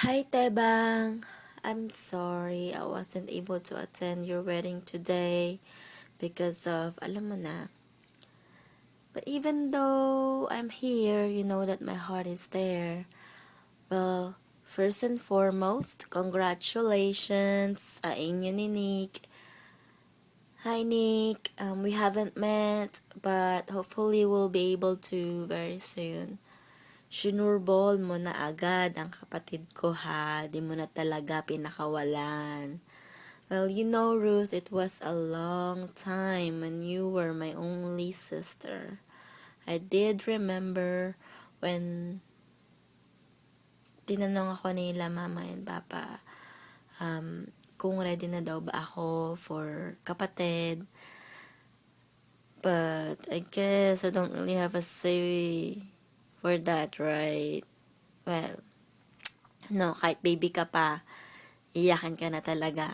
Hi, Tebang. I'm sorry I wasn't able to attend your wedding today because of, alam mo na. But even though I'm here, you know that my heart is there. Well, first and foremost, congratulations sa inyo ni Nick. Hi, Nick. We haven't met, but hopefully we'll be able to very soon. Sinurbol mo na agad ang kapatid ko ha. Di mo na talaga pinakawalan. Well, you know, Ruth, it was a long time when you were my only sister. I did remember when tinanong ako nila mama and papa kung ready na daw ba ako for kapatid. But I guess I don't really have a say for that, right? Well, no, kahit baby ka pa, iyakan ka na talaga.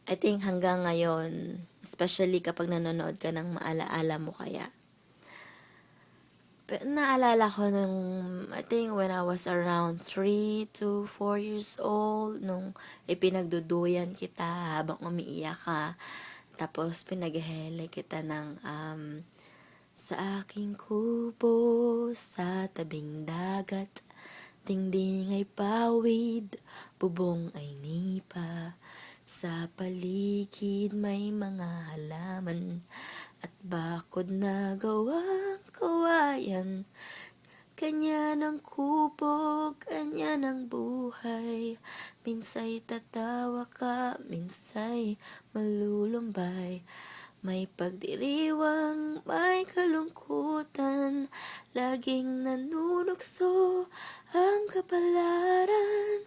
I think hanggang ngayon, especially kapag nanonood ka ng maalaala mo kaya. Pero naalala ko nung, I think when I was around 3 to 4 years old, nung ipinagduduyan kita habang umiiyak ka, tapos pinaghihele kita ng, sa aking kubo, sa tabing dagat, dingding ay pawid, bubong ay nipa, sa paligid may mga halaman, at bakod na gawang kawayan. Kanya ng kubo, kanya ng buhay. Minsa'y tatawa ka, minsa'y malulumbay. May pagdiriwang, may kalungkutan. Laging nanunukso ang kapalaran.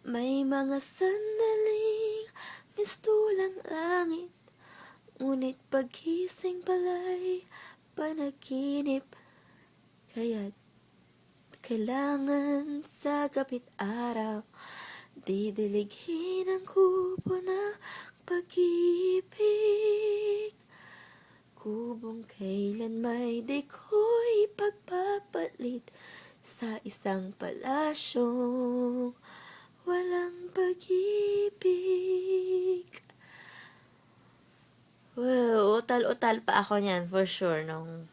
May mga sandaling mistulang langit. Ngunit pagkising pala'y panaginip. Kaya't kailangan sa gabit araw didilighin ang kubo ng pag-ibig. Kubong kailan may di ko'y pagpapalit sa isang palasyong walang pag-ibig. Well, utal-utal pa ako niyan for sure nung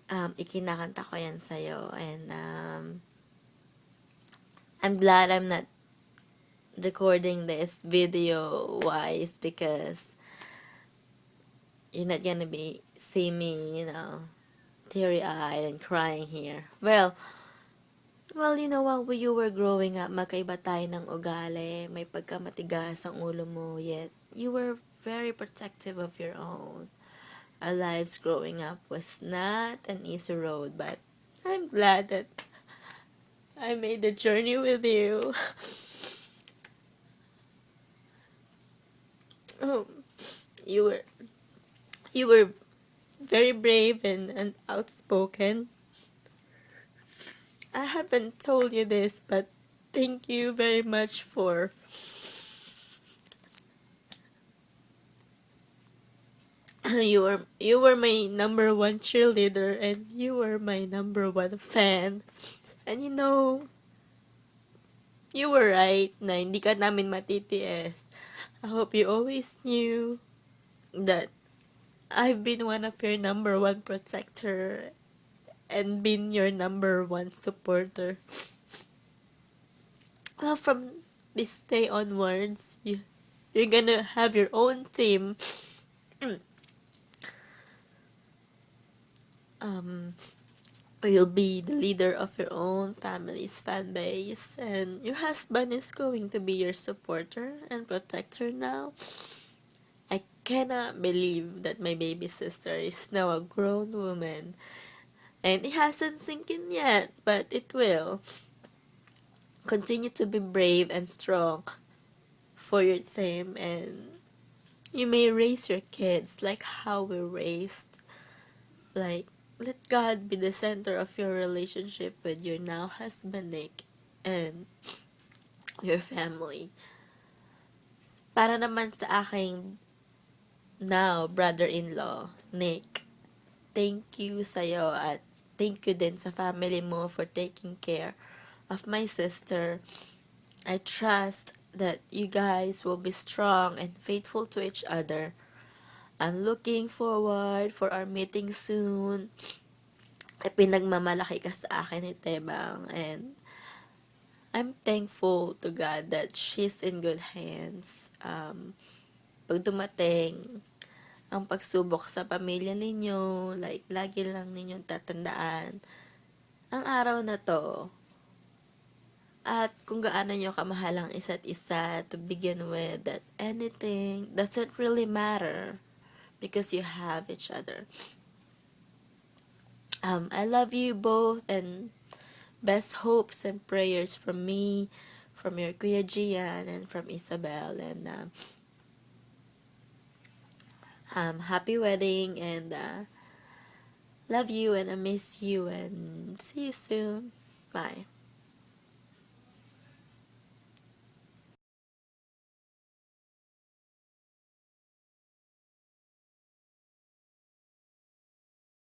ikinakanta ko yan sa'yo. And I'm glad I'm not recording this video-wise because you're not gonna be see me, teary-eyed and crying here. Well, you know, while you were growing up, magkaiba tayo ng ugali. May pagkamatigas ang ulo mo, yet you were very protective of your own. Our lives growing up was not an easy road, but I'm glad that I made the journey with you. Oh, you were very brave and outspoken. I haven't told you this, but thank you very much for you were my number one cheerleader and you were my number one fan. And you know, you were right na hindi ka namin matitiis. I hope you always knew that I've been one of your number one protector and been your number one supporter. Well, from this day onwards, you're gonna have your own team. You'll be the leader of your own family's fan base, and your husband is going to be your supporter and protector now. I cannot believe that my baby sister is now a grown woman, and it hasn't sunk in yet, but it will. Continue to be brave and strong for your team, and you may raise your kids like how we raised. Like, let God be the center of your relationship with your now husband, Nick, and your family. Para naman sa aking now brother-in-law, Nick, thank you sa'yo at thank you din sa family mo for taking care of my sister. I trust that you guys will be strong and faithful to each other. I'm looking forward for our meeting soon. Pinagmamalaki ka sa akin ni Tebang, and I'm thankful to God that she's in good hands. Pag dumating ang pagsubok sa pamilya ninyo, like, lagi lang ninyong tatandaan ang araw na to at kung gaano nyo kamahal ang isa't isa to begin with, that anything doesn't really matter because you have each other. I love you both, and best hopes and prayers from me, from your Kuya Gian, and from Isabel. And happy wedding, and love you, and I miss you, and see you soon. Bye.